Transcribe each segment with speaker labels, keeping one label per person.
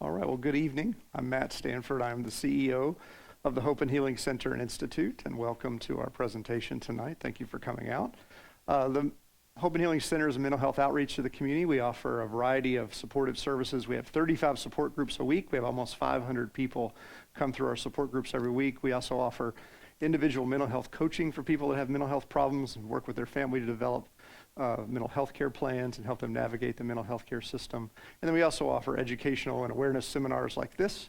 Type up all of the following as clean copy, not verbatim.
Speaker 1: All right, well, good evening. I'm Matt Stanford. I'm the CEO of the Hope and Healing Center and Institute, and welcome to our presentation tonight. Thank you for coming out. The Hope and Healing Center is a mental health outreach to the community. We offer a variety of supportive services. We have 35 support groups a week. We have almost 500 people come through our support groups every week. We also offer individual mental health coaching for people that have mental health problems and work with their family to develop mental health care plans and help them navigate the mental health care system. And then we also offer educational and awareness seminars like this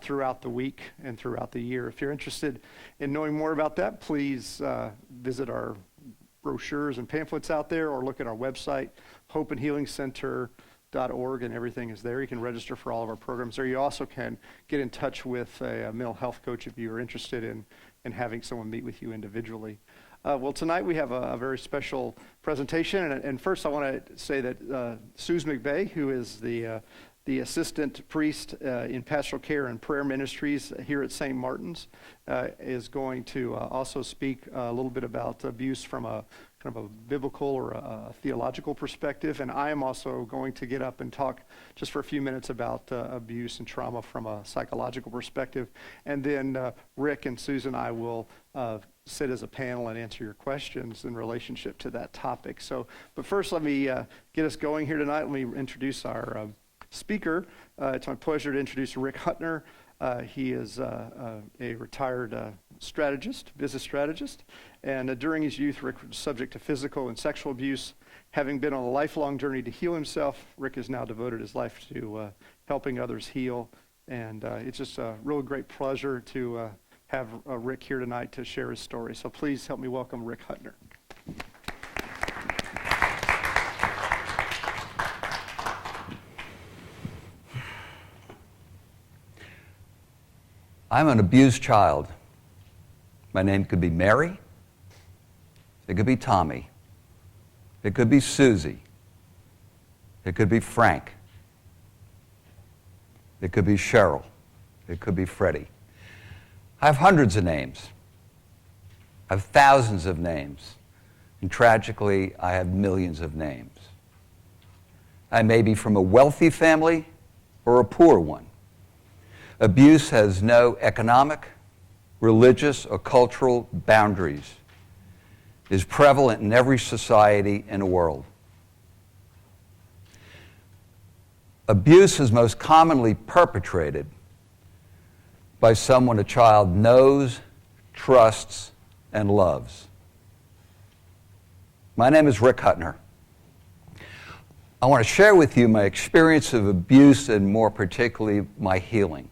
Speaker 1: throughout the week and throughout the year. If you're interested in knowing more about that, please visit our brochures and pamphlets out there or look at our website, hopeandhealingcenter.org, and everything is there. You can register for all of our programs there. You also can get in touch with a mental health coach if you are interested in having someone meet with you individually. Well, tonight we have a very special presentation, and first I want to say that Susan McVeigh, who is the assistant priest in pastoral care and prayer ministries here at St. Martin's, is going to also speak a little bit about abuse from a kind of a biblical or a theological perspective, and I am also going to get up and talk just for a few minutes about abuse and trauma from a psychological perspective, and then Rick and Susan and I will sit as a panel and answer your questions in relationship to that topic. But first let me get us going here tonight. Let me introduce our speaker. It's my pleasure to introduce Rick Huttner. He is a retired business strategist, and during his youth, Rick was subject to physical and sexual abuse. Having been on a lifelong journey to heal himself, Rick has now devoted his life to helping others heal, and it's just a real great pleasure to have Rick here tonight to share his story. So please help me welcome Rick Huttner.
Speaker 2: I'm an abused child. My name could be Mary. It could be Tommy. It could be Susie. It could be Frank. It could be Cheryl. It could be Freddie. I have hundreds of names. I have thousands of names. And tragically, I have millions of names. I may be from a wealthy family or a poor one. Abuse has no economic, religious, or cultural boundaries. It is prevalent in every society in the world. Abuse is most commonly perpetrated by someone a child knows, trusts, and loves. My name is Rick Huttner. I want to share with you my experience of abuse and more particularly my healing.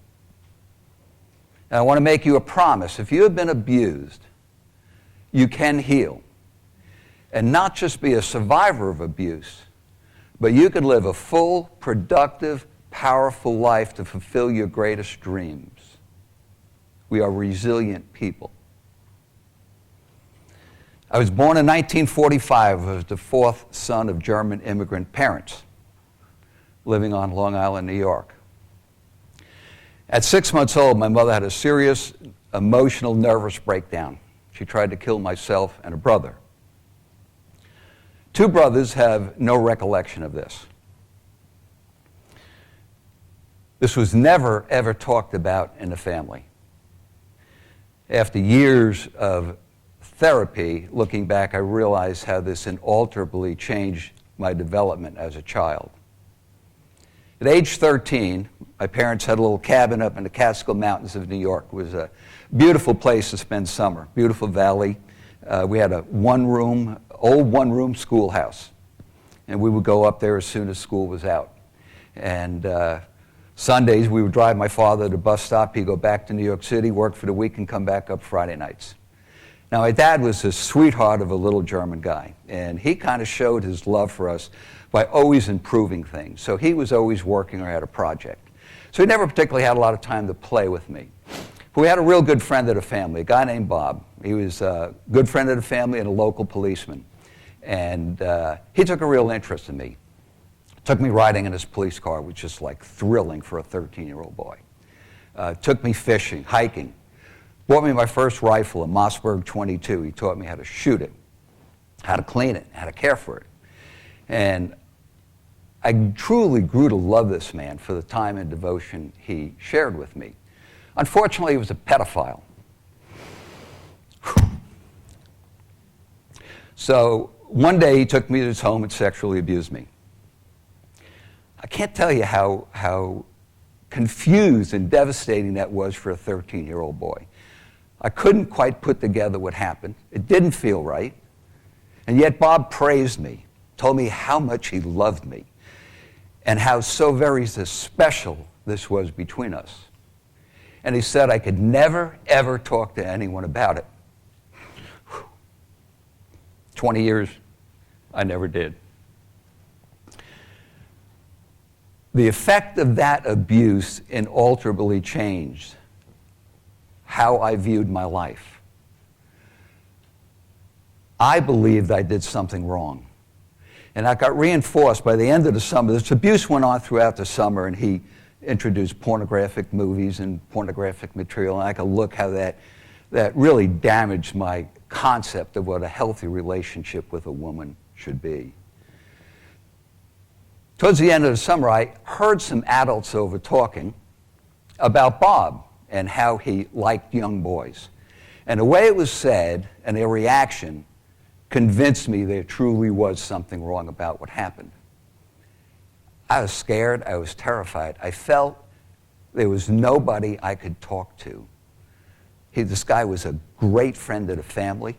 Speaker 2: And I want to make you a promise. If you have been abused, you can heal. And not just be a survivor of abuse, but you can live a full, productive, powerful life to fulfill your greatest dreams. We are resilient people. I was born in 1945. I was the fourth son of German immigrant parents living on Long Island, New York. At 6 months old, my mother had a serious emotional nervous breakdown. She tried to kill myself and a brother. Two brothers have no recollection of this. This was never, ever talked about in the family. After years of therapy, looking back, I realized how this inalterably changed my development as a child. At age 13, my parents had a little cabin up in the Catskill Mountains of New York. It was a beautiful place to spend summer, beautiful valley. We had a old one-room schoolhouse, and we would go up there as soon as school was out. And Sundays, we would drive my father to the bus stop. He'd go back to New York City, work for the week, and come back up Friday nights. Now, my dad was a sweetheart of a little German guy, and he kind of showed his love for us by always improving things. So he was always working or had a project. So he never particularly had a lot of time to play with me. But we had a real good friend of the family, a guy named Bob. He was a good friend of the family and a local policeman. And he took a real interest in me. Took me riding in his police car, which is like thrilling for a 13-year-old boy. Took me fishing, hiking. Bought me my first rifle, a Mossberg 22. He taught me how to shoot it, how to clean it, how to care for it. And I truly grew to love this man for the time and devotion he shared with me. Unfortunately, he was a pedophile. So one day he took me to his home and sexually abused me. I can't tell you how confused and devastating that was for a 13-year-old boy. I couldn't quite put together what happened. It didn't feel right. And yet Bob praised me, told me how much he loved me, and how so very special this was between us. And he said I could never, ever talk to anyone about it. 20 years, I never did. The effect of that abuse inalterably changed how I viewed my life. I believed I did something wrong. And I got reinforced by the end of the summer. This abuse went on throughout the summer, and he introduced pornographic movies and pornographic material. And I could look how that really damaged my concept of what a healthy relationship with a woman should be. Towards the end of the summer, I heard some adults over talking about Bob and how he liked young boys. And the way it was said and their reaction convinced me there truly was something wrong about what happened. I was scared. I was terrified. I felt there was nobody I could talk to. This guy was a great friend of the family.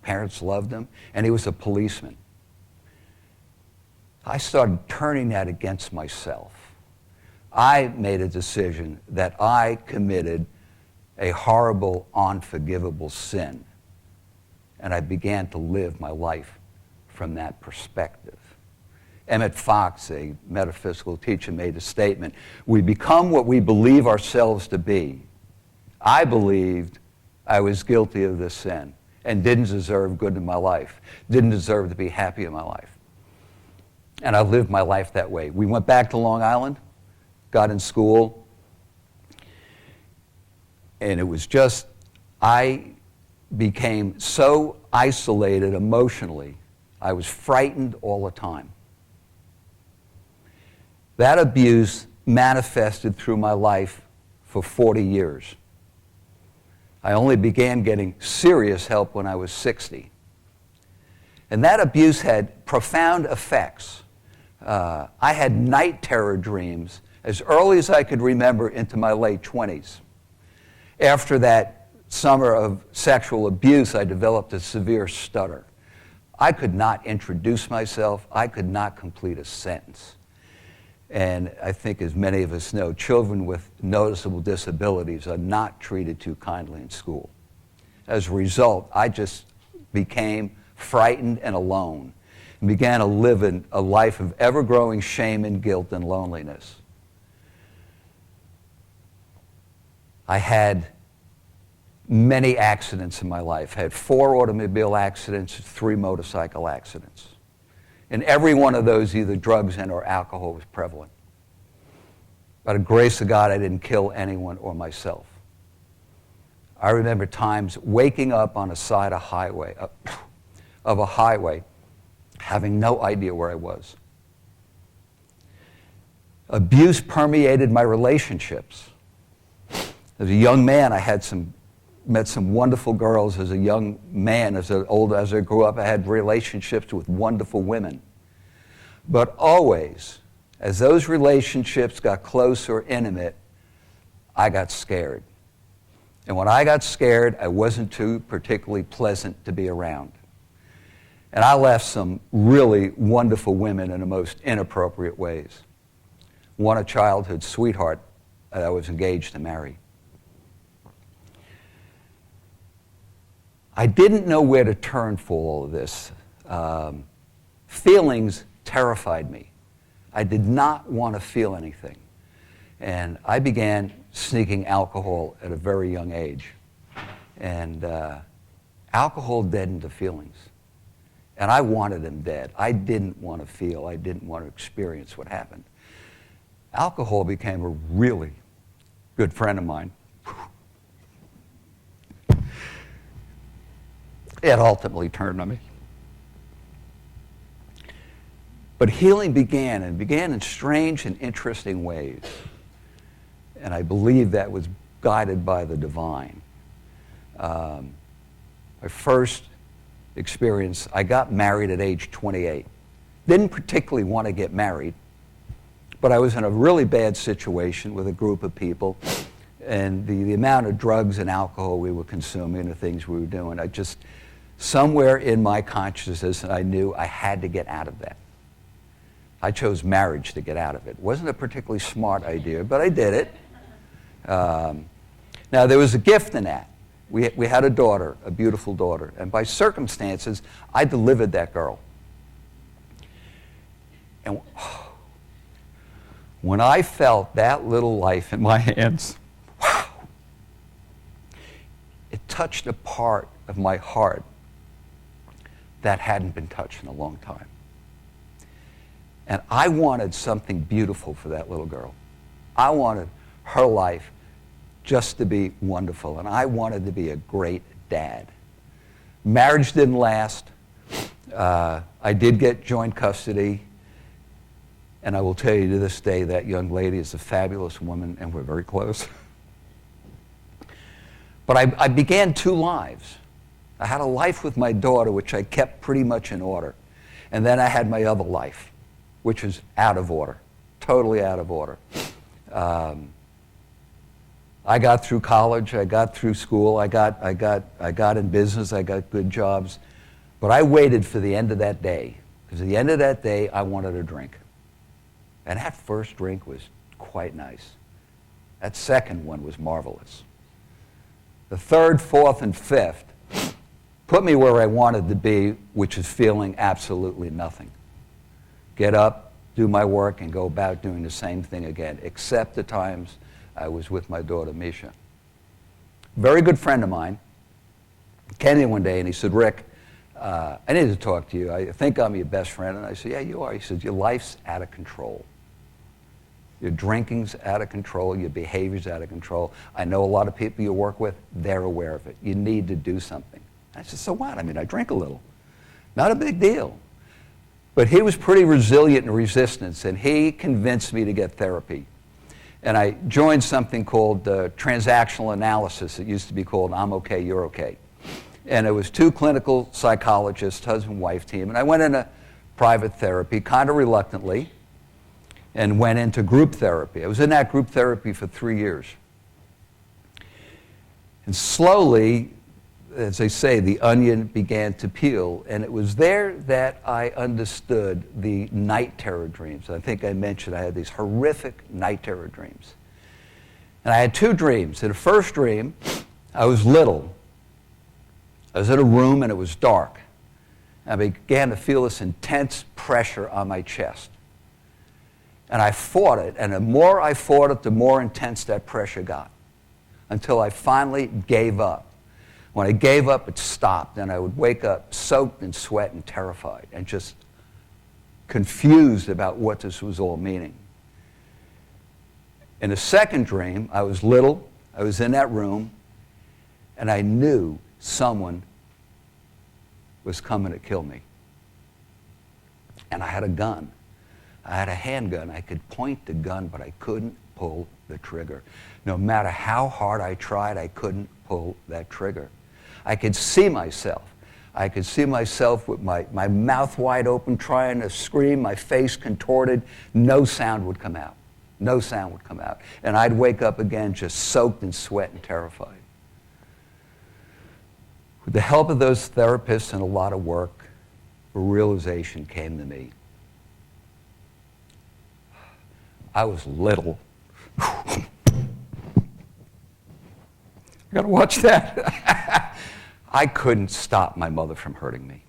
Speaker 2: Parents loved him. And he was a policeman. I started turning that against myself. I made a decision that I committed a horrible, unforgivable sin. And I began to live my life from that perspective. Emmett Fox, a metaphysical teacher, made a statement: we become what we believe ourselves to be. I believed I was guilty of this sin and didn't deserve good in my life, didn't deserve to be happy in my life. And I lived my life that way. We went back to Long Island, got in school, and it was just, I became so isolated emotionally. I was frightened all the time. That abuse manifested through my life for 40 years. I only began getting serious help when I was 60. And that abuse had profound effects. I had night terror dreams as early as I could remember into my late 20s. After that summer of sexual abuse, I developed a severe stutter. I could not introduce myself. I could not complete a sentence. And I think, as many of us know, children with noticeable disabilities are not treated too kindly in school. As a result, I just became frightened and alone and began to live in a life of ever-growing shame and guilt and loneliness. I had many accidents in my life. I had 4 automobile accidents, 3 motorcycle accidents. In every one of those, either drugs and or alcohol was prevalent. By the grace of God, I didn't kill anyone or myself. I remember times waking up on a side of a highway, having no idea where I was. Abuse permeated my relationships. As a young man, I met some wonderful girls. As a young man, as I grew up, I had relationships with wonderful women. But always, as those relationships got close or intimate, I got scared. And when I got scared, I wasn't too particularly pleasant to be around. And I left some really wonderful women in the most inappropriate ways. One, a childhood sweetheart that I was engaged to marry. I didn't know where to turn for all of this. Feelings terrified me. I did not want to feel anything. And I began sneaking alcohol at a very young age. And alcohol deadened the feelings. And I wanted them dead. I didn't want to feel. I didn't want to experience what happened. Alcohol became a really good friend of mine. It ultimately turned on me. But healing began, and began in strange and interesting ways. And I believe that was guided by the divine. My first experience, I got married at age 28. Didn't particularly want to get married, but I was in a really bad situation with a group of people, and the amount of drugs and alcohol we were consuming, the things we were doing, somewhere in my consciousness, I knew I had to get out of that. I chose marriage to get out of it. It wasn't a particularly smart idea, but I did it. Now, there was a gift in that. We had a daughter, a beautiful daughter, and by circumstances, I delivered that girl. And when I felt that little life in my hands, wow, it touched a part of my heart that hadn't been touched in a long time. And I wanted something beautiful for that little girl. I wanted her life just to be wonderful, and I wanted to be a great dad. Marriage didn't last. I did get joint custody, and I will tell you to this day that young lady is a fabulous woman, and we're very close. But I began two lives. I had a life with my daughter, which I kept pretty much in order. And then I had my other life, which was out of order, totally out of order. I got through college, I got through school, I got in business, I got good jobs. But I waited for the end of that day, because at the end of that day, I wanted a drink. And that first drink was quite nice. That second one was marvelous. The third, fourth, and fifth put me where I wanted to be, which is feeling absolutely nothing. Get up, do my work, and go about doing the same thing again, except the times I was with my daughter, Misha. Very good friend of mine came in one day and he said, Rick, I need to talk to you. I think I'm your best friend. And I said, yeah, you are. He said, your life's out of control. Your drinking's out of control. Your behavior's out of control. I know a lot of people you work with, they're aware of it. You need to do something. I said, so what? I mean, I drink a little. Not a big deal. But he was pretty resilient in resistance, and he convinced me to get therapy. And I joined something called transactional analysis. It used to be called I'm okay, you're okay. And it was two clinical psychologists, husband-wife team. And I went into private therapy, kind of reluctantly, and went into group therapy. I was in that group therapy for 3 years. And slowly, as they say, the onion began to peel. And it was there that I understood the night terror dreams. I think I mentioned I had these horrific night terror dreams. And I had two dreams. In the first dream, I was little. I was in a room and it was dark. I began to feel this intense pressure on my chest. And I fought it, and the more I fought it, the more intense that pressure got, until I finally gave up. When I gave up, it stopped, and I would wake up soaked in sweat and terrified and just confused about what this was all meaning. In the second dream, I was little, I was in that room, and I knew someone was coming to kill me. And I had a gun. I had a handgun. I could point the gun, but I couldn't pull the trigger. No matter how hard I tried, I couldn't pull that trigger. I could see myself. I could see myself with my mouth wide open, trying to scream, my face contorted. No sound would come out. No sound would come out. And I'd wake up again just soaked in sweat and terrified. With the help of those therapists and a lot of work, a realization came to me. I was little. I gotta watch that. I couldn't stop my mother from hurting me.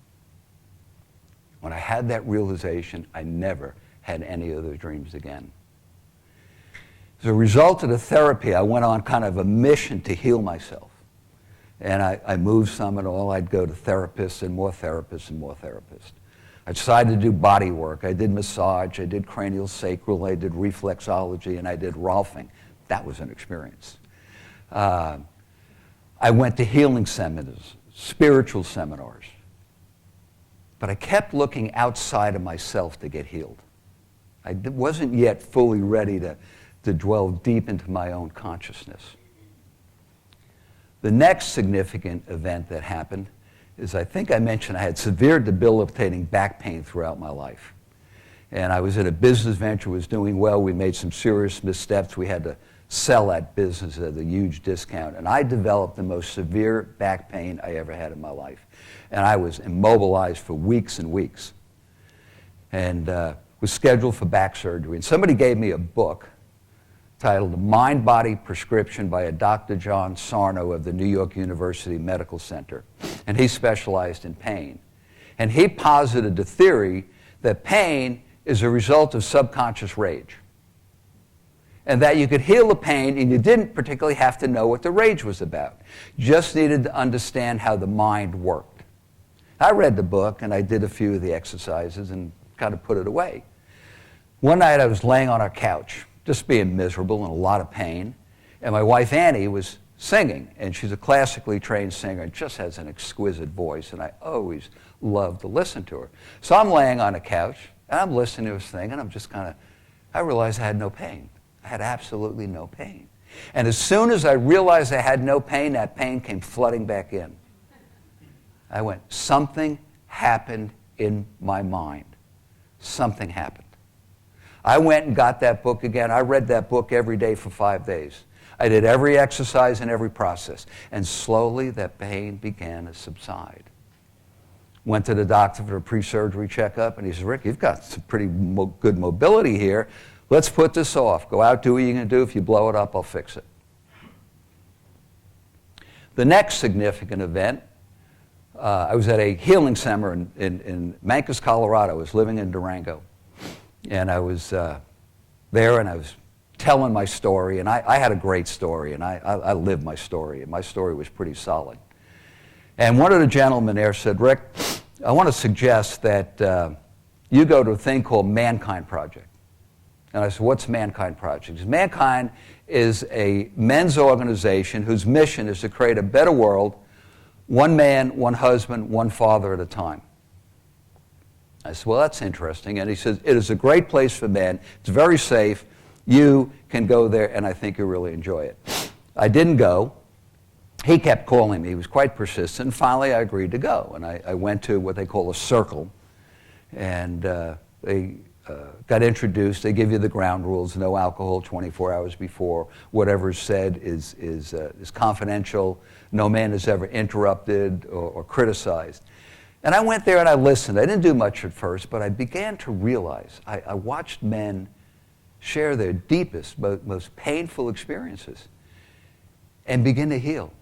Speaker 2: When I had that realization, I never had any other dreams again. As a result of the therapy, I went on kind of a mission to heal myself. And I moved some and all. I'd go to therapists and more therapists and more therapists. I decided to do body work. I did massage, I did cranial sacral, I did reflexology, and I did Rolfing. That was an experience. I went to healing seminars, spiritual seminars. But I kept looking outside of myself to get healed. I wasn't yet fully ready to dwell deep into my own consciousness. The next significant event that happened is, I think I mentioned, I had severe debilitating back pain throughout my life. And I was in a business venture, was doing well. We made some serious missteps. We had to sell that business at a huge discount. And I developed the most severe back pain I ever had in my life. And I was immobilized for weeks and weeks. And was scheduled for back surgery. And somebody gave me a book titled Mind Body Prescription by a Dr. John Sarno of the New York University Medical Center. And he specialized in pain. And he posited the theory that pain is a result of subconscious rage. And that you could heal the pain and you didn't particularly have to know what the rage was about. You just needed to understand how the mind worked. I read the book and I did a few of the exercises and kind of put it away. One night I was laying on our couch, just being miserable and a lot of pain, and my wife Annie was singing, and she's a classically trained singer and just has an exquisite voice, and I always loved to listen to her. So I'm laying on a couch, and I'm listening to this thing, and I'm just I realized I had no pain. I had absolutely no pain. And as soon as I realized I had no pain, that pain came flooding back in. I went, something happened in my mind. Something happened. I went and got that book again. I read that book every day for 5 days. I did every exercise and every process. And slowly that pain began to subside. Went to the doctor for a pre-surgery checkup, and he said, Rick, you've got some pretty good mobility here. Let's put this off. Go out, do what you're going to do. If you blow it up, I'll fix it. The next significant event, I was at a healing center in Mancos, Colorado. I was living in Durango. And I was there, and I was telling my story, and I had a great story, and I lived my story, and my story was pretty solid. And one of the gentlemen there said, Rick, I want to suggest that you go to a thing called Mankind Project. And I said, what's Mankind Project? Because Mankind is a men's organization whose mission is to create a better world, one man, one husband, one father at a time. I said, well, that's interesting. And he says, it is a great place for men. It's very safe. You can go there, and I think you'll really enjoy it. I didn't go. He kept calling me. He was quite persistent. And finally, I agreed to go. And I went to what they call a circle. And they got introduced. They give you the ground rules: no alcohol 24 hours before. Whatever is said is confidential. No man is ever interrupted or criticized. And I went there and I listened. I didn't do much at first, but I began to realize, I watched men share their deepest, most painful experiences and begin to heal.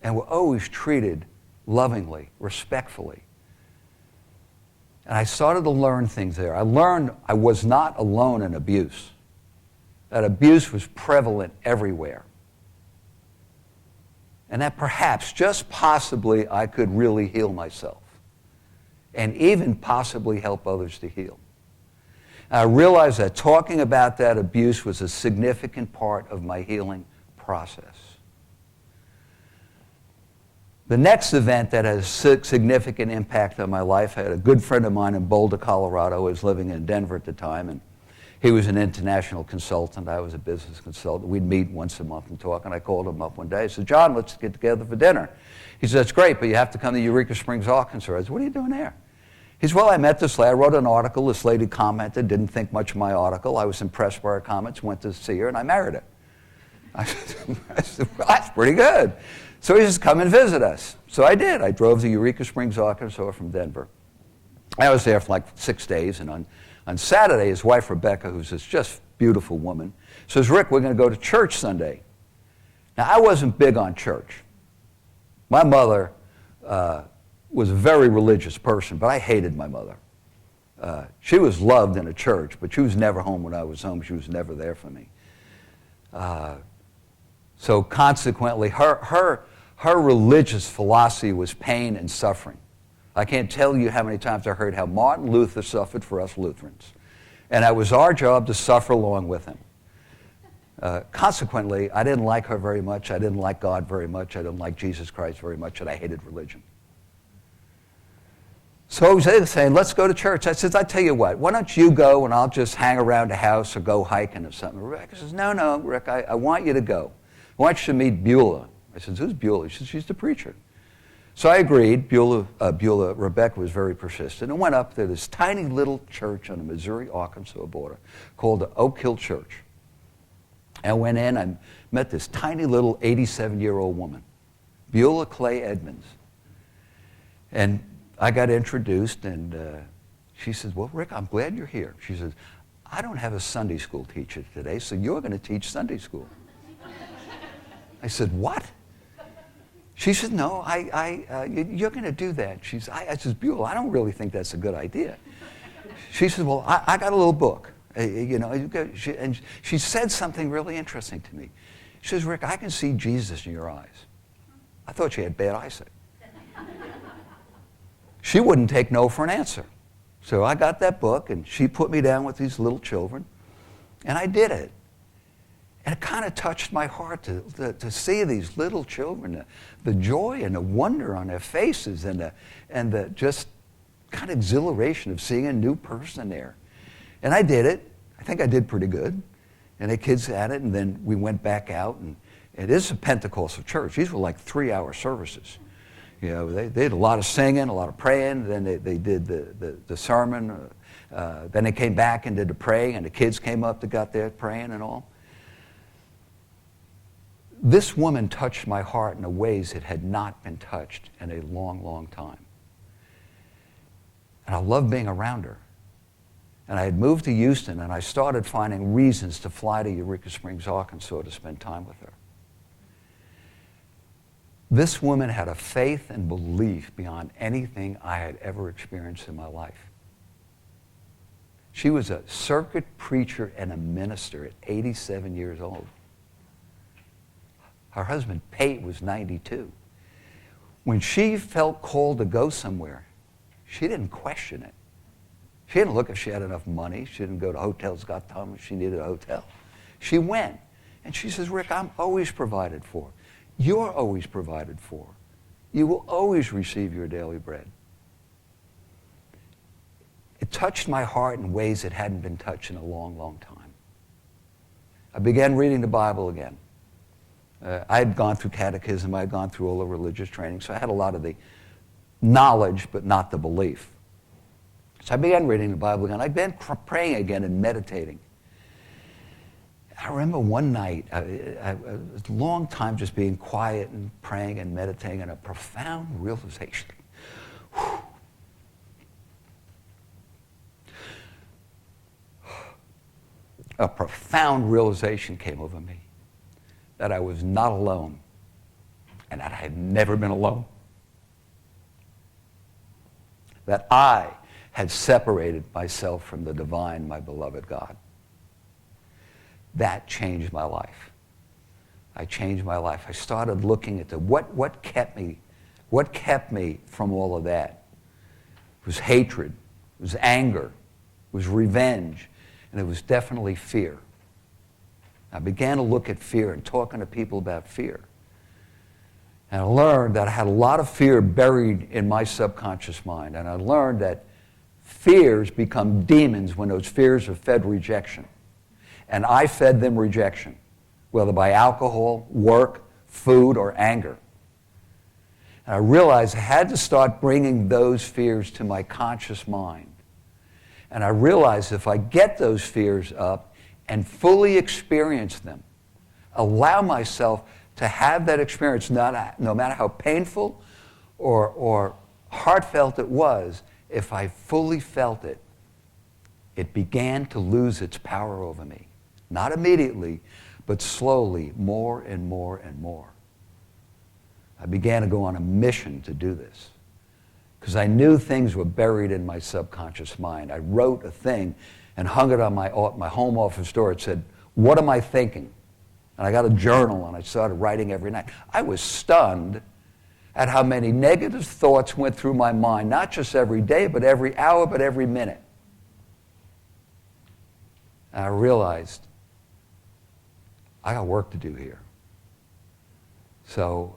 Speaker 2: And were always treated lovingly, respectfully. And I started to learn things there. I learned I was not alone in abuse. That abuse was prevalent everywhere. And that perhaps, just possibly, I could really heal myself. And even possibly help others to heal. And I realized that talking about that abuse was a significant part of my healing process. The next event that has a significant impact on my life, I had a good friend of mine in Boulder, Colorado. I was living in Denver at the time, and he was an international consultant. I was a business consultant. We'd meet once a month and talk, and I called him up one day. I said, John, let's get together for dinner. He said, that's great, but you have to come to Eureka Springs, Arkansas. I said, what are you doing there? He said, well, I met this lady. I wrote an article. This lady commented, didn't think much of my article. I was impressed by her comments, went to see her, and I married her. I said, well, that's pretty good. So he says, come and visit us. So I did. I drove to Eureka Springs, Arkansas from Denver. I was there for like 6 days, and on Saturday, his wife, Rebecca, who's this just beautiful woman, says, Rick, we're going to go to church Sunday. Now, I wasn't big on church. My mother was a very religious person, but I hated my mother. She was loved in a church, but she was never home when I was home. She was never there for me. So consequently, her religious philosophy was pain and suffering. I can't tell you how many times I heard how Martin Luther suffered for us Lutherans. And it was our job to suffer along with him. Consequently, I didn't like her very much. I didn't like God very much. I didn't like Jesus Christ very much, and I hated religion. So they were saying, let's go to church. I said, I tell you what, why don't you go and I'll just hang around the house or go hiking or something. Rebecca says, no, Rick, I want you to go. I want you to meet Beulah. I said, who's Beulah? She said, she's the preacher. So I agreed. Rebecca was very persistent, and went up to this tiny little church on the Missouri-Arkansas border called the Oak Hill Church. I went in, I met this tiny little 87-year-old woman, Beulah Clay Edmonds. And I got introduced, and she says, well, Rick, I'm glad you're here. She says, I don't have a Sunday school teacher today, so you're going to teach Sunday school. I said, what? She said, no, you're going to do that. I said, Beulah, I don't really think that's a good idea. She said, well, I got a little book. And she said something really interesting to me. She says, Rick, I can see Jesus in your eyes. I thought she had bad eyesight. She wouldn't take no for an answer. So I got that book, and she put me down with these little children, and I did it. And it kind of touched my heart to see these little children, the joy and the wonder on their faces, and the just kind of exhilaration of seeing a new person there. And I did it. I think I did pretty good. And the kids had it, and then we went back out, and it is a Pentecostal church. These were like 3-hour services. You know, they did a lot of singing, a lot of praying. Then they did the sermon. Then they came back and did the praying, and the kids came up that got there praying and all. This woman touched my heart in ways it had not been touched in a long, long time. And I loved being around her. And I had moved to Houston, and I started finding reasons to fly to Eureka Springs, Arkansas to spend time with her. This woman had a faith and belief beyond anything I had ever experienced in my life. She was a circuit preacher and a minister at 87 years old. Her husband, Pate, was 92. When she felt called to go somewhere, she didn't question it. She didn't look if she had enough money. She didn't go to Hotels Got Talent if she needed a hotel. She went. And she says, Rick, I'm always provided for. You're always provided for. You will always receive your daily bread. It touched my heart in ways it hadn't been touched in a long, long time. I began reading the Bible again. I had gone through catechism. I had gone through all the religious training, so I had a lot of the knowledge, but not the belief. So I began reading the Bible again. I began praying again and meditating. I remember one night, a long time just being quiet and praying and meditating, and a profound realization. A profound realization came over me that I was not alone and that I had never been alone. That I had separated myself from the divine, my beloved God. That changed my life. I changed my life. I started looking at what kept me from all of that. It was hatred, it was anger, it was revenge, and it was definitely fear. I began to look at fear and talking to people about fear. And I learned that I had a lot of fear buried in my subconscious mind. And I learned that fears become demons when those fears are fed rejection. And I fed them rejection, whether by alcohol, work, food, or anger. And I realized I had to start bringing those fears to my conscious mind. And I realized if I get those fears up and fully experience them, allow myself to have that experience, no matter how painful or heartfelt it was, if I fully felt it, it began to lose its power over me. Not immediately, but slowly, more and more and more. I began to go on a mission to do this because I knew things were buried in my subconscious mind. I wrote a thing and hung it on my home office door. It said, "What am I thinking?" And I got a journal and I started writing every night. I was stunned at how many negative thoughts went through my mind, not just every day, but every hour, but every minute. And I realized I got work to do here. So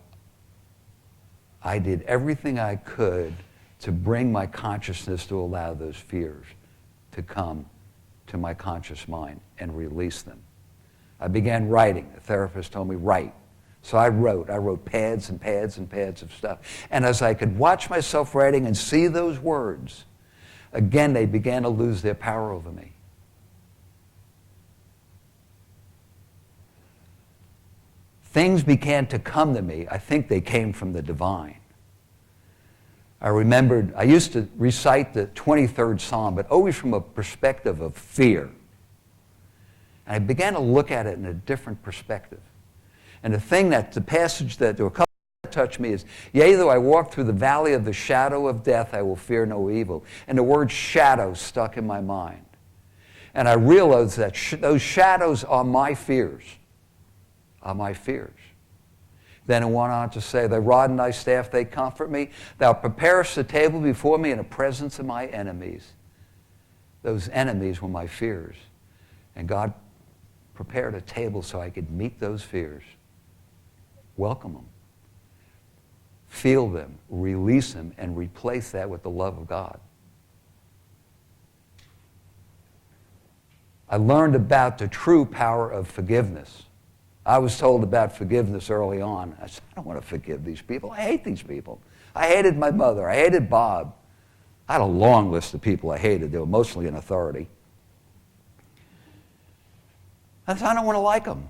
Speaker 2: I did everything I could to bring my consciousness to allow those fears to come to my conscious mind and release them. I began writing. The therapist told me, write. So I wrote pads and pads and pads of stuff. And as I could watch myself writing and see those words, again, they began to lose their power over me. Things began to come to me. I think they came from the divine. I remembered, I used to recite the 23rd Psalm, but always from a perspective of fear. And I began to look at it in a different perspective. And the passage that, there were a couple that touched me is, yea, though I walk through the valley of the shadow of death, I will fear no evil. And the word shadow stuck in my mind. And I realized that those shadows are my fears. Are my fears. Then it went on to say, thy rod and thy staff, they comfort me. Thou preparest a table before me in the presence of my enemies. Those enemies were my fears. And God prepared a table so I could meet those fears. Welcome them. Feel them, release them, and replace that with the love of God. I learned about the true power of forgiveness. I was told about forgiveness early on. I said, I don't want to forgive these people. I hate these people. I hated my mother. I hated Bob. I had a long list of people I hated. They were mostly in authority. I said, I don't want to like them.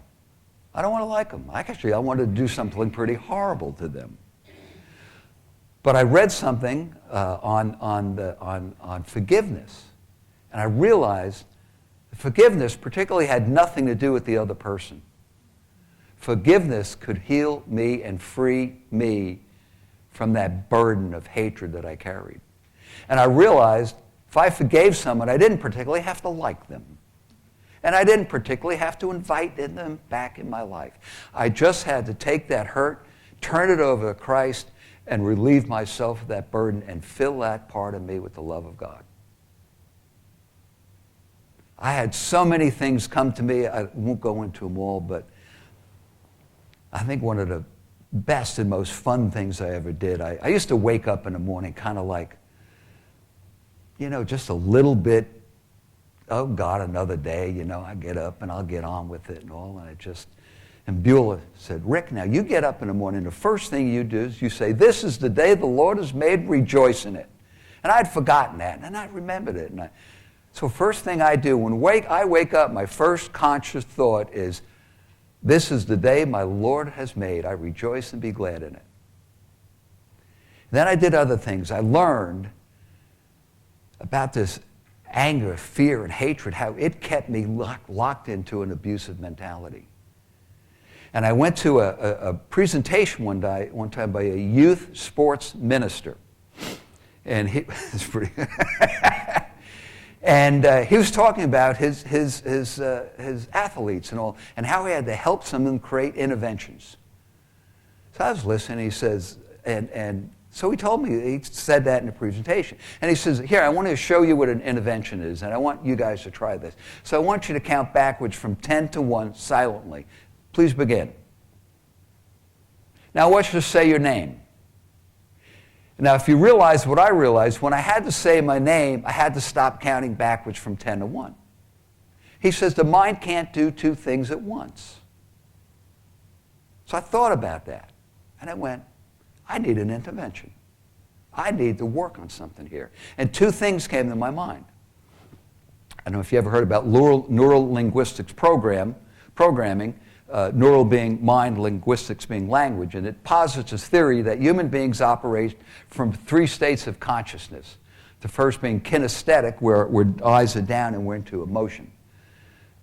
Speaker 2: I don't want to like them. Actually, I wanted to do something pretty horrible to them. But I read something on forgiveness, and I realized forgiveness particularly had nothing to do with the other person. Forgiveness could heal me and free me from that burden of hatred that I carried. And I realized if I forgave someone, I didn't particularly have to like them. And I didn't particularly have to invite them back in my life. I just had to take that hurt, turn it over to Christ, and relieve myself of that burden and fill that part of me with the love of God. I had so many things come to me. I won't go into them all, but I think one of the best and most fun things I ever did, I used to wake up in the morning kind of like, just a little bit, oh God, another day, I get up and I'll get on with it and all. And Beulah said, Rick, now you get up in the morning, the first thing you do is you say, this is the day the Lord has made, rejoice in it. And I'd forgotten that, and I remembered it. So first thing I do, when I wake up, my first conscious thought is, this is the day my Lord has made. I rejoice and be glad in it. Then I did other things. I learned about this anger, fear, and hatred, how it kept me locked into an abusive mentality. And I went to a presentation one time by a youth sports minister. And he was pretty... And he was talking about his athletes and all, and how he had to help some of them create interventions. So I was listening, he says, and so he told me, he said that in the presentation. And he says, here, I want to show you what an intervention is, and I want you guys to try this. So I want you to count backwards from 10 to 1 silently. Please begin. Now I want you to say your name. Now, if you realize what I realized, when I had to say my name, I had to stop counting backwards from 10 to 1. He says the mind can't do two things at once. So I thought about that, and I went, I need an intervention. I need to work on something here. And two things came to my mind. I don't know if you ever heard about neural linguistics programming, neural being mind, linguistics being language, and it posits a theory that human beings operate from 3 states of consciousness. The first being kinesthetic, where eyes are down and we're into emotion.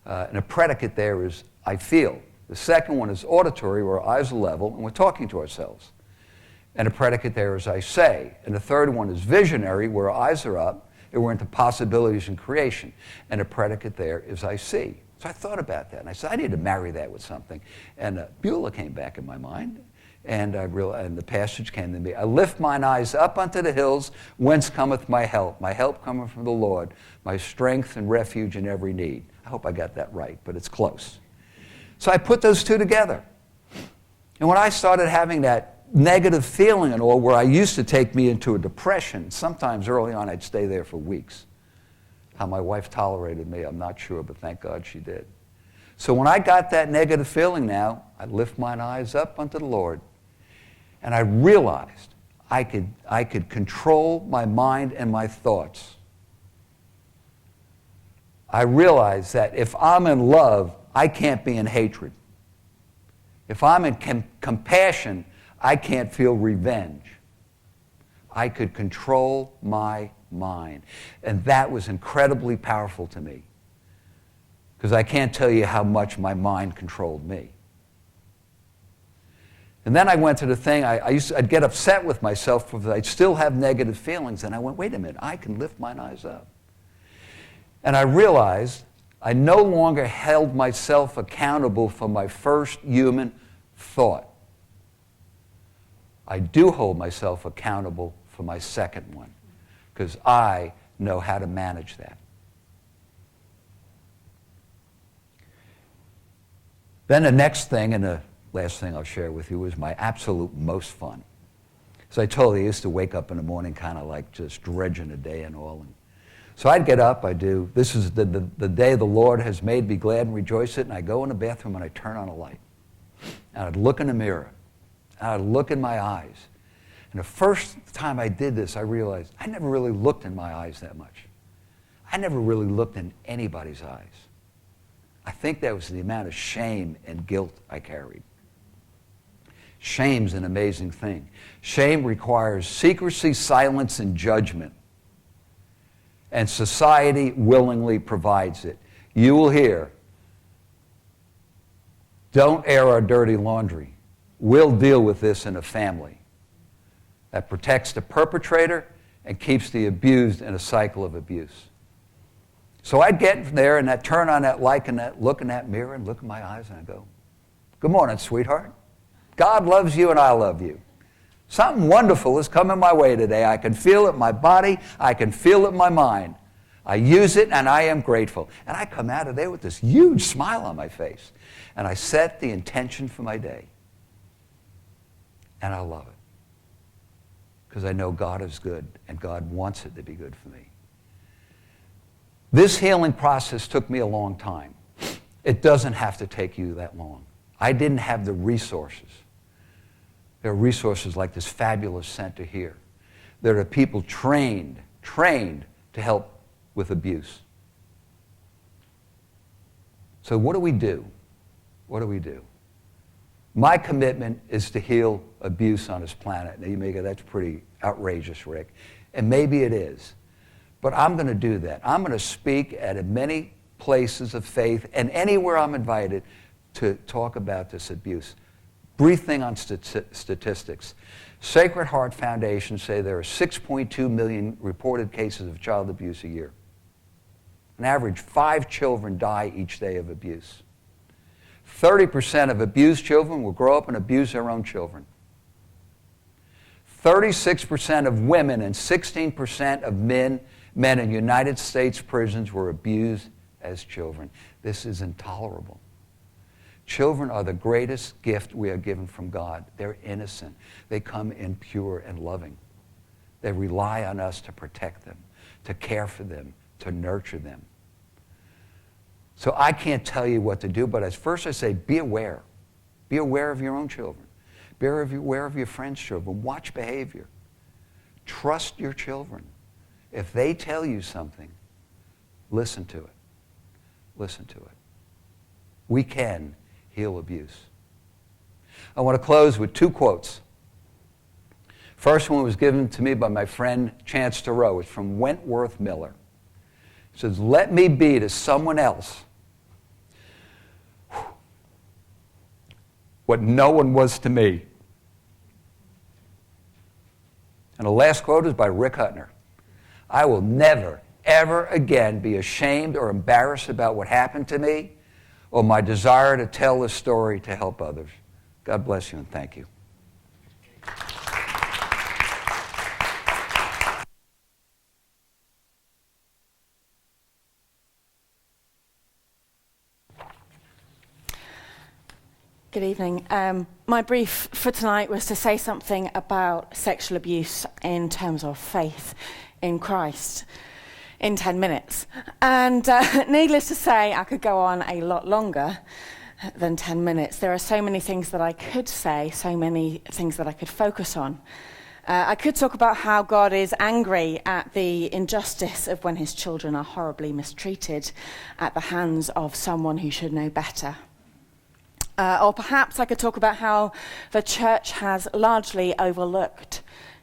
Speaker 2: And a predicate there is I feel. The second one is auditory, where eyes are level and we're talking to ourselves. And a predicate there is I say. And the third one is visionary, where eyes are up and we're into possibilities and creation. And a predicate there is I see. So I thought about that, and I said, I need to marry that with something. And Beulah came back in my mind, and and the passage came to me. I lift mine eyes up unto the hills, whence cometh my help. My help cometh from the Lord, my strength and refuge in every need. I hope I got that right, but it's close. So I put those two together. And when I started having that negative feeling and all, where I used to take me into a depression. Sometimes early on I'd stay there for weeks. How my wife tolerated me, I'm not sure, but thank God she did. So when I got that negative feeling now, I lift mine eyes up unto the Lord, and I realized I could control my mind and my thoughts. I realized that if I'm in love, I can't be in hatred. If I'm in compassion, I can't feel revenge. I could control my mind. And that was incredibly powerful to me, because I can't tell you how much my mind controlled me. And then I went to the thing, I'd get upset with myself because I'd still have negative feelings, and I went, wait a minute, I can lift mine eyes up. And I realized I no longer held myself accountable for my first human thought. I do hold myself accountable for my second one, because I know how to manage that. Then the next thing, and the last thing I'll share with you, was my absolute most fun. As I told you, I used to wake up in the morning kind of like just dredging the day and all. So I'd get up, this is the day the Lord has made, be glad and rejoice it, and I go in the bathroom and I turn on a light. And I'd look in the mirror, and I'd look in my eyes. And the first time I did this, I realized I never really looked in my eyes that much. I never really looked in anybody's eyes. I think that was the amount of shame and guilt I carried. Shame's an amazing thing. Shame requires secrecy, silence, and judgment. And society willingly provides it. You will hear, don't air our dirty laundry. We'll deal with this in a family. That protects the perpetrator and keeps the abused in a cycle of abuse. So I'd get there and I'd turn on that light and that look in that mirror and look in my eyes and I'd go, good morning, sweetheart. God loves you and I love you. Something wonderful is coming my way today. I can feel it in my body. I can feel it in my mind. I use it and I am grateful. And I come out of there with this huge smile on my face. And I set the intention for my day. And I love it. Because I know God is good and God wants it to be good for me. This healing process took me a long time. It doesn't have to take you that long. I didn't have the resources. There are resources like this fabulous center here. There are people trained to help with abuse. So what do we do? What do we do? My commitment is to heal abuse on this planet. Now you may go, that's pretty outrageous, Rick. And maybe it is. But I'm going to do that. I'm going to speak at many places of faith and anywhere I'm invited to talk about this abuse. Brief thing on statistics. Sacred Heart Foundation say there are 6.2 million reported cases of child abuse a year. On average, 5 children die each day of abuse. 30% of abused children will grow up and abuse their own children. 36% of women and 16% of men in United States prisons were abused as children. This is intolerable. Children are the greatest gift we are given from God. They're innocent. They come in pure and loving. They rely on us to protect them, to care for them, to nurture them. So I can't tell you what to do, but at first I say, be aware. Be aware of your own children. Be aware of your friends' children. Watch behavior. Trust your children. If they tell you something, listen to it. Listen to it. We can heal abuse. I want to close with 2 quotes. First one was given to me by my friend Chance Thoreau. It's from Wentworth Miller. It says, let me be to someone else what no one was to me. And the last quote is by Rick Hutner. I will never, ever again be ashamed or embarrassed about what happened to me or my desire to tell this story to help others. God bless you and thank you.
Speaker 3: Good evening. My brief for tonight was to say something about sexual abuse in terms of faith in Christ in 10 minutes. And needless to say, I could go on a lot longer than 10 minutes. There are so many things that I could say, so many things that I could focus on. I could talk about how God is angry at the injustice of when his children are horribly mistreated at the hands of someone who should know better. Or perhaps I could talk about how the church has largely overlooked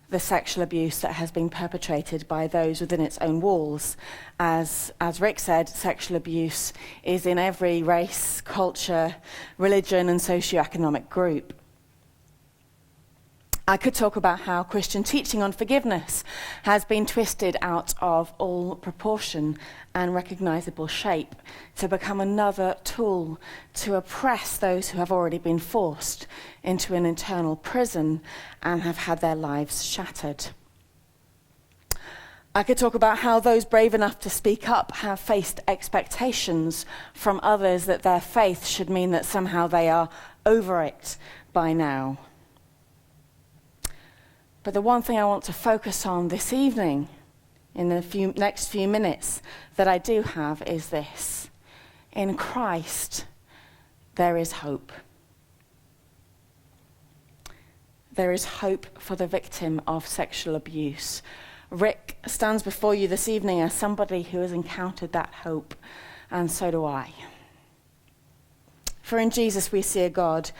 Speaker 3: the sexual abuse that has been perpetrated by those within its own walls. As Rick said, sexual abuse is in every race, culture, religion, and socioeconomic group. I could talk about how Christian teaching on forgiveness has been twisted out of all proportion and recognizable shape to become another tool to oppress those who have already been forced into an internal prison and have had their lives shattered. I could talk about how those brave enough to speak up have faced expectations from others that their faith should mean that somehow they are over it by now. But the one thing I want to focus on this evening, in the next few minutes that I do have, is this. In Christ, there is hope. There is hope for the victim of sexual abuse. Rick stands before you this evening as somebody who has encountered that hope, and so do I. For in Jesus we see a God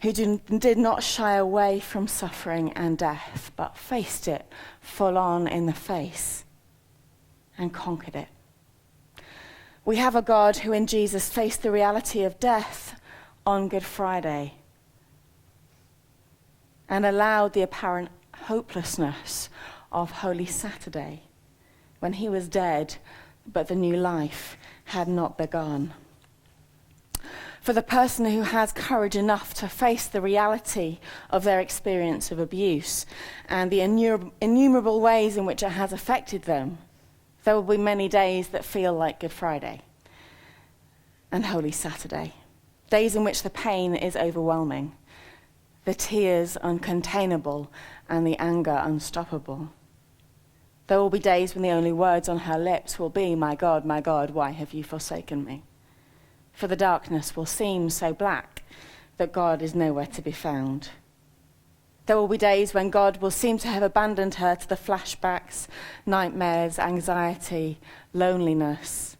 Speaker 3: who did not shy away from suffering and death, but faced it full on in the face and conquered it. We have a God who in Jesus faced the reality of death on Good Friday and allowed the apparent hopelessness of Holy Saturday when he was dead, but the new life had not begun. For the person who has courage enough to face the reality of their experience of abuse and the innumerable ways in which it has affected them, there will be many days that feel like Good Friday and Holy Saturday, days in which the pain is overwhelming, the tears uncontainable, and the anger unstoppable. There will be days when the only words on her lips will be, my God, why have you forsaken me?" For the darkness will seem so black that God is nowhere to be found. There will be days when God will seem to have abandoned her to the flashbacks, nightmares, anxiety, loneliness,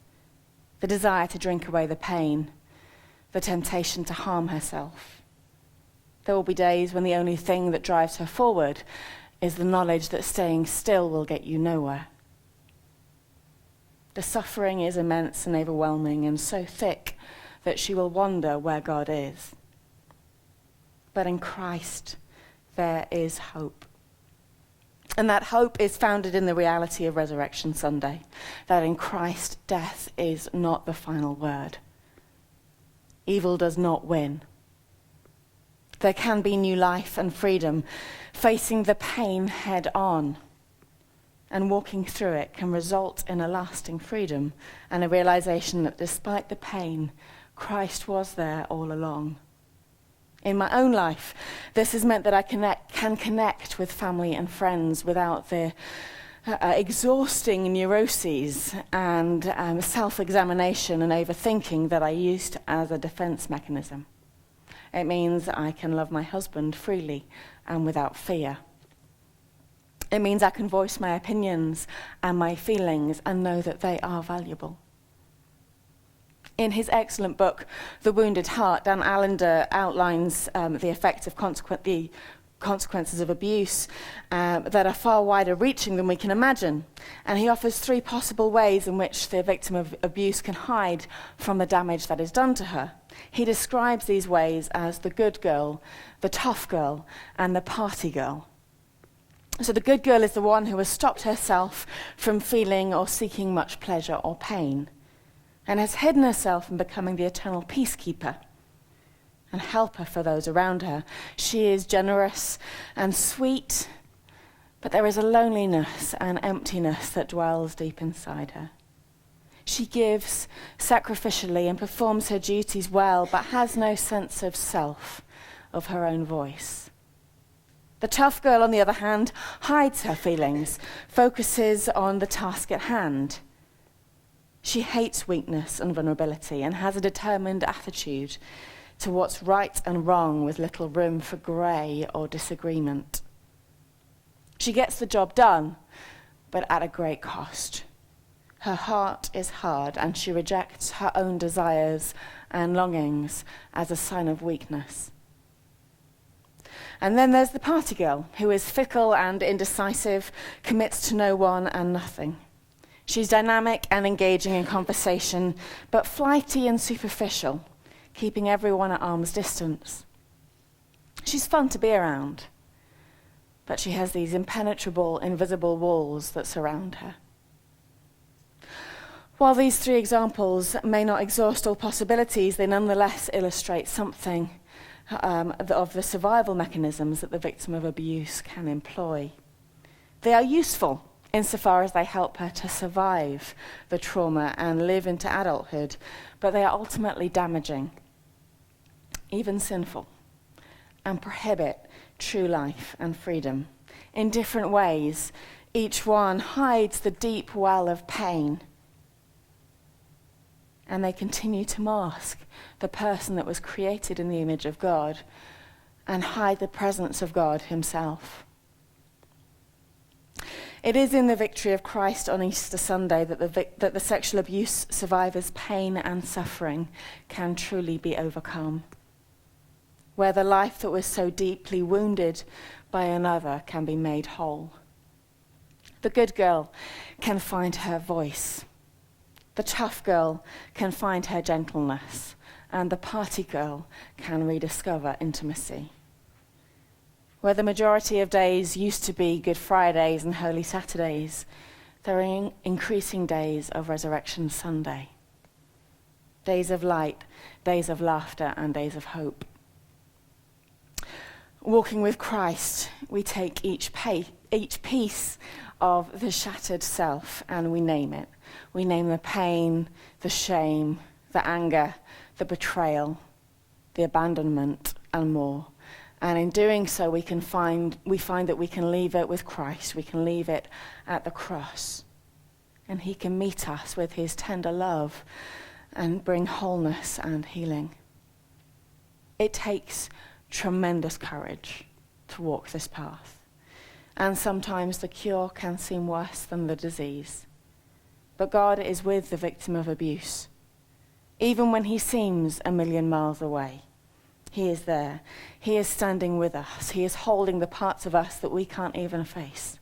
Speaker 3: the desire to drink away the pain, the temptation to harm herself. There will be days when the only thing that drives her forward is the knowledge that staying still will get you nowhere. The suffering is immense and overwhelming and so thick that she will wonder where God is. But in Christ, there is hope. And that hope is founded in the reality of Resurrection Sunday, that in Christ, death is not the final word. Evil does not win. There can be new life and freedom, facing the pain head on. And walking through it can result in a lasting freedom and a realization that despite the pain, Christ was there all along. In my own life, this has meant that I can connect with family and friends without the exhausting neuroses and self-examination and overthinking that I used as a defense mechanism. It means I can love my husband freely and without fear. It means I can voice my opinions and my feelings and know that they are valuable. In his excellent book, The Wounded Heart, Dan Allender outlines the effects of the consequences of abuse that are far wider reaching than we can imagine. And he offers 3 possible ways in which the victim of abuse can hide from the damage that is done to her. He describes these ways as the good girl, the tough girl, and the party girl. So the good girl is the one who has stopped herself from feeling or seeking much pleasure or pain, and has hidden herself from becoming the eternal peacekeeper and helper for those around her. She is generous and sweet, but there is a loneliness and emptiness that dwells deep inside her. She gives sacrificially and performs her duties well, but has no sense of self, of her own voice. The tough girl, on the other hand, hides her feelings, focuses on the task at hand. She hates weakness and vulnerability and has a determined attitude to what's right and wrong with little room for grey or disagreement. She gets the job done, but at a great cost. Her heart is hard, and she rejects her own desires and longings as a sign of weakness. And then there's the party girl, who is fickle and indecisive, commits to no one and nothing. She's dynamic and engaging in conversation, but flighty and superficial, keeping everyone at arm's distance. She's fun to be around, but she has these impenetrable, invisible walls that surround her. While these three examples may not exhaust all possibilities, they nonetheless illustrate something of the survival mechanisms that the victim of abuse can employ. They are useful insofar as they help her to survive the trauma and live into adulthood, but they are ultimately damaging, even sinful, and prohibit true life and freedom. In different ways, each one hides the deep well of pain, and they continue to mask the person that was created in the image of God and hide the presence of God himself. It is in the victory of Christ on Easter Sunday that the sexual abuse survivor's pain and suffering can truly be overcome, where the life that was so deeply wounded by another can be made whole. The good girl can find her voice. The tough girl can find her gentleness, and the party girl can rediscover intimacy. Where the majority of days used to be Good Fridays and Holy Saturdays, there are increasing days of Resurrection Sunday. Days of light, days of laughter, and days of hope. Walking with Christ, we take each piece of the shattered self and we name it. We name the pain, the shame, the anger, the betrayal, the abandonment, and more. And in doing so, we find that we can leave it with Christ. We can leave it at the cross. And he can meet us with his tender love and bring wholeness and healing. It takes tremendous courage to walk this path. And sometimes the cure can seem worse than the disease. But God is with the victim of abuse. Even when he seems a million miles away, he is there. He is standing with us. He is holding the parts of us that we can't even face.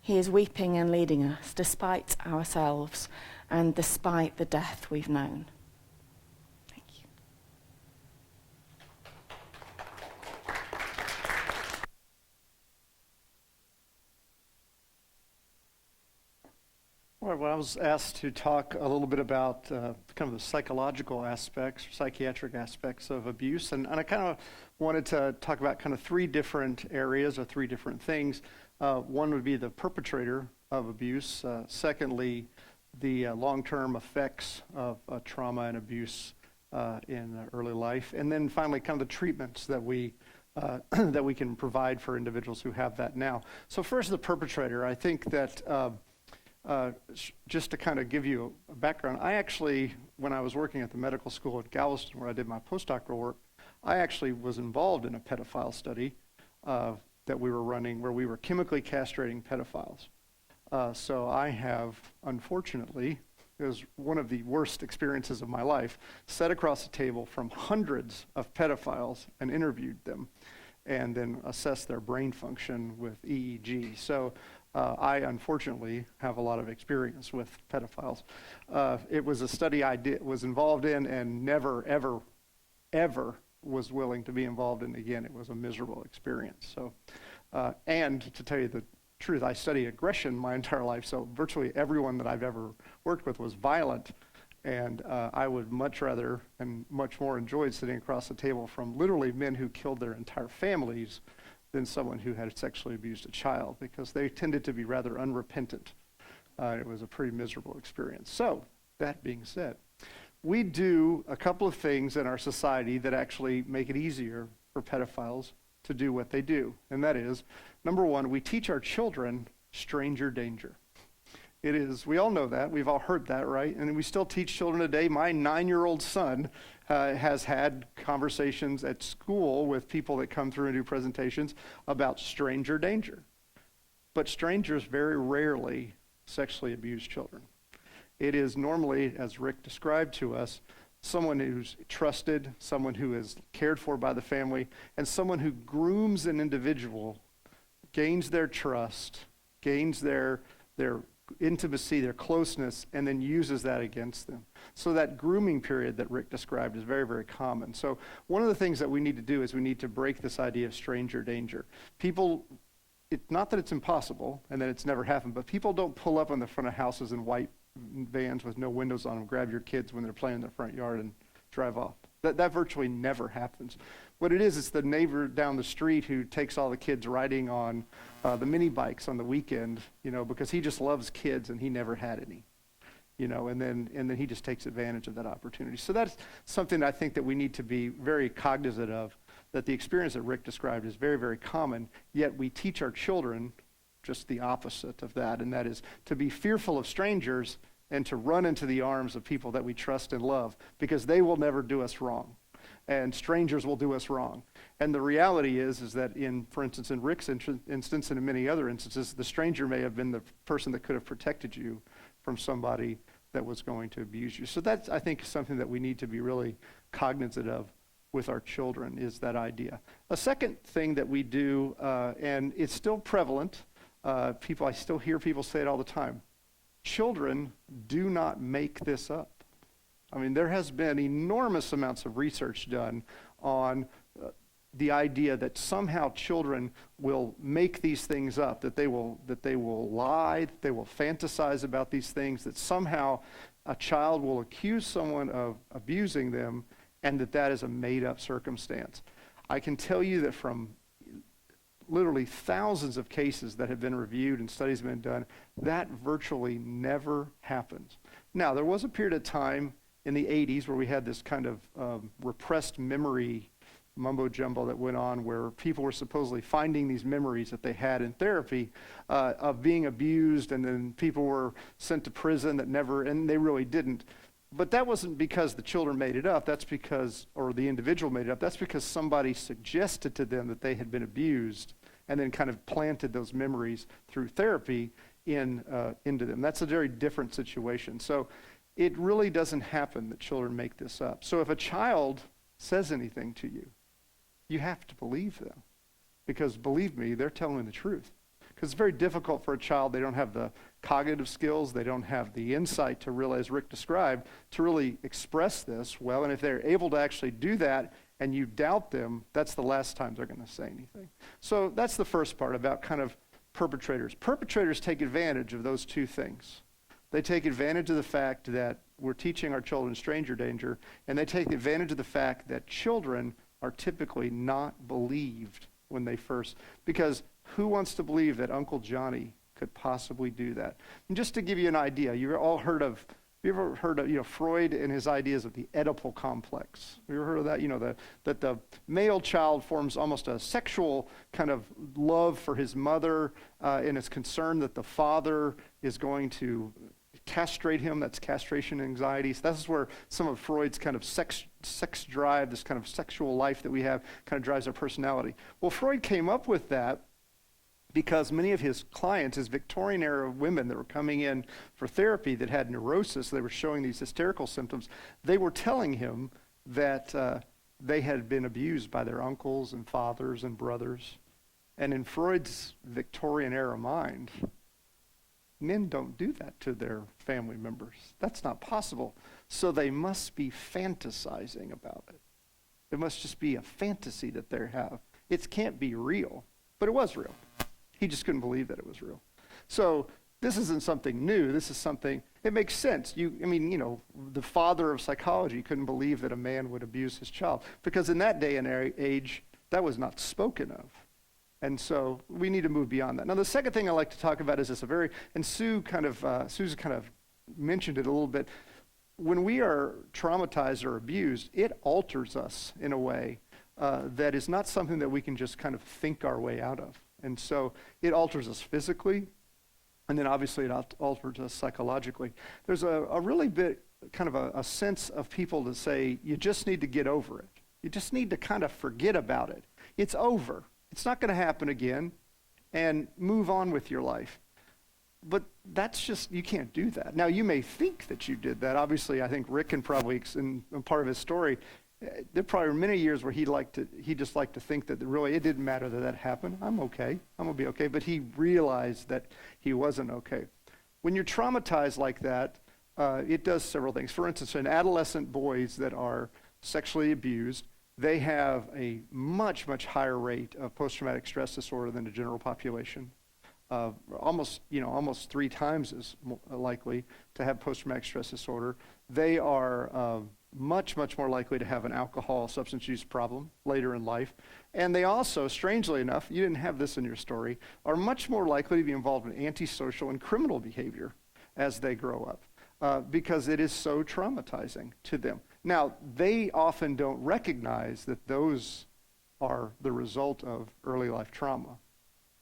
Speaker 3: He is weeping and leading us despite ourselves and despite the death we've known. Thank you.
Speaker 1: Well, I was asked to talk a little bit about kind of the psychological aspects, psychiatric aspects of abuse, and I kind of wanted to talk about kind of three different areas or three different things. One would be the perpetrator of abuse. Secondly, the long-term effects of trauma and abuse in early life, and then finally, kind of the treatments that we that we can provide for individuals who have that now. So first, the perpetrator. I think that. Just to kind of give you a background, I actually, when I was working at the medical school at Galveston, where I did my postdoctoral work, I actually was involved in a pedophile study that we were running where we were chemically castrating pedophiles. So I have, unfortunately, it was one of the worst experiences of my life, sat across the table from hundreds of pedophiles and interviewed them and then assessed their brain function with EEG. So I, unfortunately, have a lot of experience with pedophiles. It was a study I was involved in and never, ever, ever was willing to be involved in again. It was a miserable experience. So, and to tell you the truth, I studied aggression my entire life, so virtually everyone that I've ever worked with was violent, and I would much rather and much more enjoyed sitting across the table from literally men who killed their entire families than someone who had sexually abused a child, because they tended to be rather unrepentant It was a pretty miserable experience. So, that being said, we do a couple of things in our society that actually make it easier for pedophiles to do what they do. And that is, number one, we teach our children stranger danger. It is, we all know that, we've all heard that, right? And we still teach children today. My 9-year-old son has had conversations at school with people that come through and do presentations about stranger danger. But strangers very rarely sexually abuse children. It is normally, as Rick described to us, someone who's trusted, someone who is cared for by the family, and someone who grooms an individual, gains their trust, gains their intimacy, their closeness, and then uses that against them. So that grooming period that Rick described is very, very common. So one of the things that we need to do is we need to break this idea of stranger danger. People, not that it's impossible and that it's never happened, but people don't pull up on the front of houses in white vans with no windows on them, grab your kids when they're playing in their front yard and drive off. That virtually never happens. What it is, it's the neighbor down the street who takes all the kids riding on the mini bikes on the weekend, because he just loves kids and he never had any, and then he just takes advantage of that opportunity. So that's something I think that we need to be very cognizant of, that the experience that Rick described is very, very common, yet we teach our children just the opposite of that, and that is to be fearful of strangers and to run into the arms of people that we trust and love, because they will never do us wrong, and strangers will do us wrong. And the reality is that for instance, in Rick's instance and in many other instances, the stranger may have been the person that could have protected you from somebody that was going to abuse you. So that's, I think, something that we need to be really cognizant of with our children, is that idea. A second thing that we do, and it's still prevalent, I still hear people say it all the time, children do not make this up. I mean, there has been enormous amounts of research done on the idea that somehow children will make these things up, that they will lie, that they will fantasize about these things, that somehow a child will accuse someone of abusing them, and that is a made-up circumstance. I can tell you that from literally thousands of cases that have been reviewed and studies have been done, that virtually never happens. Now, there was a period of time in the 80s where we had this kind of repressed memory mumbo-jumbo that went on, where people were supposedly finding these memories that they had in therapy of being abused, and then people were sent to prison and they really didn't. But that wasn't because the children made it up, or the individual made it up. That's because somebody suggested to them that they had been abused and then kind of planted those memories through therapy into them. That's a very different situation. So it really doesn't happen that children make this up. So if a child says anything to you, you have to believe them, because believe me, they're telling the truth. Because it's very difficult for a child. They don't have the cognitive skills. They don't have the insight to really, as Rick described, to really express this well. And if they're able to actually do that and you doubt them, that's the last time they're going to say anything. So that's the first part about kind of perpetrators. Perpetrators take advantage of those two things. They take advantage of the fact that we're teaching our children stranger danger, and they take advantage of the fact that children are typically not believed when they first, because who wants to believe that Uncle Johnny could possibly do that? And just to give you an idea, you ever heard of Freud and his ideas of the Oedipal complex? You ever heard of that? That the male child forms almost a sexual kind of love for his mother, and is concerned that the father is going to castrate him. That's castration anxiety. So that's where some of Freud's kind of sex drive, this kind of sexual life that we have, kind of drives our personality. Well, Freud came up with that because many of his clients, his Victorian era women that were coming in for therapy that had neurosis, they were showing these hysterical symptoms, they were telling him that they had been abused by their uncles and fathers and brothers. And in Freud's Victorian era mind, men don't do that to their family members. That's not possible. So they must be fantasizing about it. It must just be a fantasy that they have. It can't be real, but it was real. He just couldn't believe that it was real. So this isn't something new. This is something, it makes sense. The father of psychology couldn't believe that a man would abuse his child, because in that day and age, that was not spoken of. And so we need to move beyond that. Now, the second thing I like to talk about is this and Susan kind of mentioned it a little bit. When we are traumatized or abused, it alters us in a way that is not something that we can just kind of think our way out of. And so it alters us physically, and then obviously it alters us psychologically. There's a really big kind of a sense of people to say, you just need to get over it. You just need to kind of forget about it. It's over. It's not going to happen again, and move on with your life. But that's just, you can't do that. Now, you may think that you did that. Obviously, I think Rick can probably, in part of his story, there probably were many years where he just liked to think that really it didn't matter that happened. I'm okay. I'm going to be okay. But he realized that he wasn't okay. When you're traumatized like that, it does several things. For instance, in adolescent boys that are sexually abused, they have a much, much higher rate of post-traumatic stress disorder than the general population. Almost 3 times as likely to have post-traumatic stress disorder. They are much, much more likely to have an alcohol substance use problem later in life. And they also, strangely enough, you didn't have this in your story, are much more likely to be involved in antisocial and criminal behavior as they grow up because it is so traumatizing to them. Now, they often don't recognize that those are the result of early life trauma,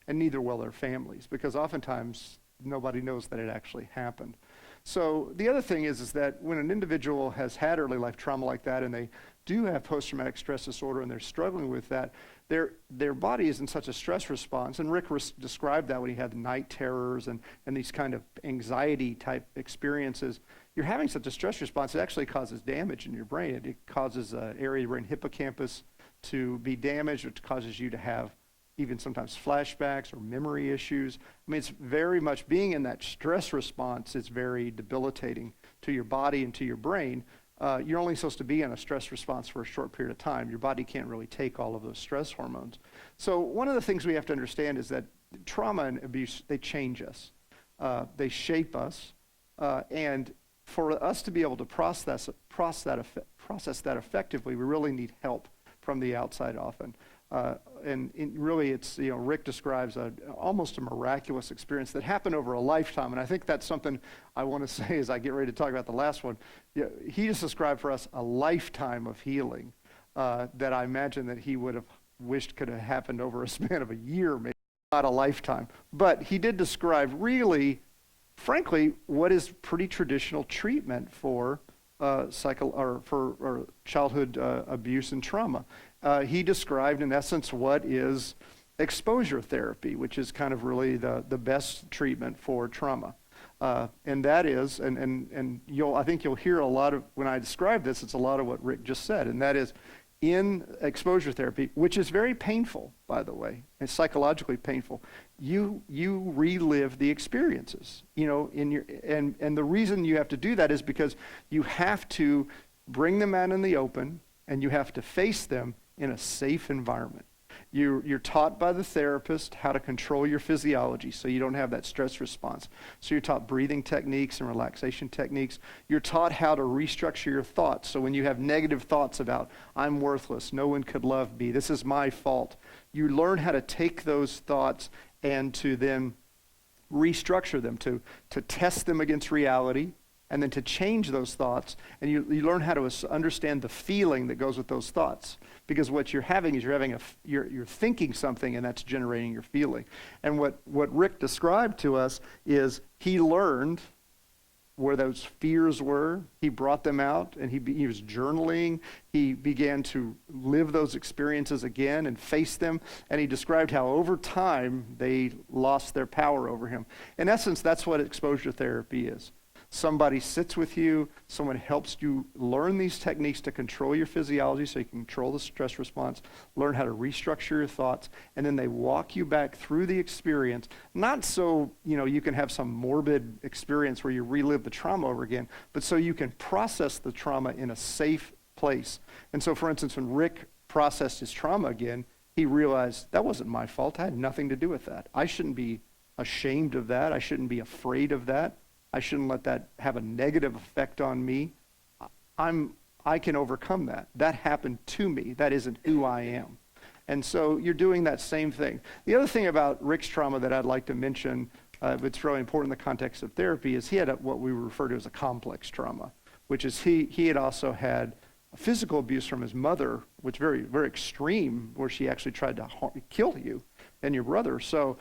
Speaker 1: and neither will their families, because oftentimes nobody knows that it actually happened. So the other thing is that when an individual has had early life trauma like that, and they do have post-traumatic stress disorder and they're struggling with that, their body is in such a stress response, and Rick described that when he had night terrors and these kind of anxiety type experiences. You're having such a stress response, it actually causes damage in your brain. It causes an area in hippocampus to be damaged, which causes you to have even sometimes flashbacks or memory issues. I mean, it's very much being in that stress response is very debilitating to your body and to your brain. You're only supposed to be in a stress response for a short period of time. Your body can't really take all of those stress hormones. So one of the things we have to understand is that trauma and abuse, they change us. They shape us. And for us to be able to process that effectively, we really need help from the outside often. And really, it's, Rick describes almost a miraculous experience that happened over a lifetime. And I think that's something I want to say as I get ready to talk about the last one. He just described for us a lifetime of healing that I imagine that he would have wished could have happened over a span of a year, maybe not a lifetime. But he did describe really, frankly, what is pretty traditional treatment for childhood abuse and trauma. He described, in essence, what is exposure therapy, which is kind of really the best treatment for trauma. And that is, and I think you'll hear a lot of, when I describe this, it's a lot of what Rick just said, and that is, in exposure therapy, which is very painful, by the way, it's psychologically painful, you relive the experiences, and the reason you have to do that is because you have to bring them out in the open, and you have to face them in a safe environment. You're taught by the therapist how to control your physiology so you don't have that stress response. So you're taught breathing techniques and relaxation techniques. You're taught how to restructure your thoughts. So when you have negative thoughts about, I'm worthless, no one could love me, this is my fault, you learn how to take those thoughts and to then restructure them, to test them against reality, and then to change those thoughts, and you learn how to understand the feeling that goes with those thoughts. Because what you're having is you're thinking something, and that's generating your feeling. And what Rick described to us is he learned where those fears were. He brought them out, and he was journaling. He began to live those experiences again and face them. And he described how over time they lost their power over him. In essence, that's what exposure therapy is. Somebody sits with you, someone helps you learn these techniques to control your physiology so you can control the stress response, learn how to restructure your thoughts, and then they walk you back through the experience, not so you can have some morbid experience where you relive the trauma over again, but so you can process the trauma in a safe place. And so, for instance, when Rick processed his trauma again, he realized that wasn't my fault. I had nothing to do with that. I shouldn't be ashamed of that. I shouldn't be afraid of that. I shouldn't let that have a negative effect on me. I can overcome that. That happened to me. That isn't who I am. And so you're doing that same thing. The other thing about Rick's trauma that I'd like to mention, it's really important in the context of therapy, is he had what we refer to as a complex trauma, which is he had also had physical abuse from his mother, which very, very extreme, where she actually tried to kill you and your brother. So,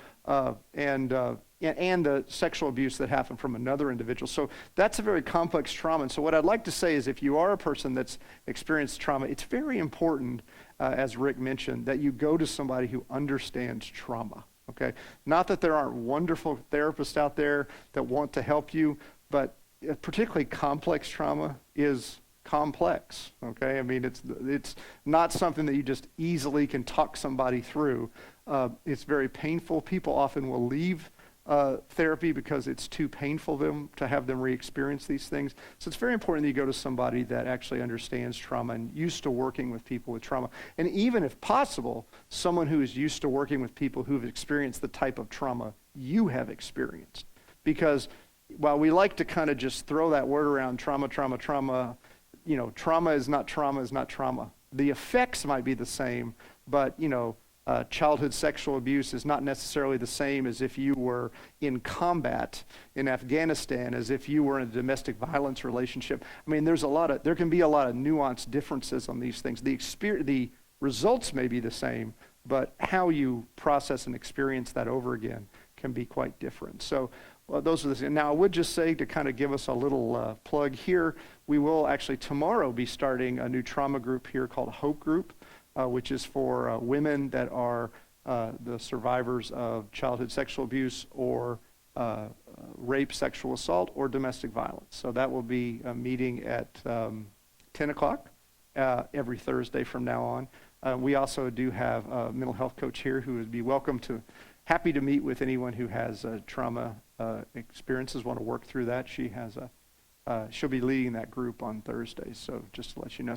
Speaker 1: and the sexual abuse that happened from another individual. So that's a very complex trauma. And so what I'd like to say is if you are a person that's experienced trauma, it's very important, as Rick mentioned, that you go to somebody who understands trauma, okay? Not that there aren't wonderful therapists out there that want to help you, but particularly complex trauma is complex, okay? I mean, it's not something that you just easily can talk somebody through. It's very painful. People often will leave therapy because it's too painful to have them re-experience these things. So it's very important that you go to somebody that actually understands trauma and used to working with people with trauma. And even if possible, someone who is used to working with people who've experienced the type of trauma you have experienced. Because while we like to kind of just throw that word around, trauma, you know, trauma is not trauma. The effects might be the same, but, you know, childhood sexual abuse is not necessarily the same as if you were in combat in Afghanistan, as if you were in a domestic violence relationship. I mean, there can be a lot of nuanced differences on these things. The results may be the same, but how you process and experience that over again can be quite different. So those are the things. Now, I would just say, to kind of give us a little plug here, we will actually tomorrow be starting a new trauma group here called Hope Group, which is for women that are the survivors of childhood sexual abuse or rape, sexual assault, or domestic violence. So that will be a meeting at 10 o'clock every Thursday from now on. We also do have a mental health coach here who would be happy to meet with anyone who has trauma experiences, want to work through that. She'll be leading that group on Thursdays, so just to let you know.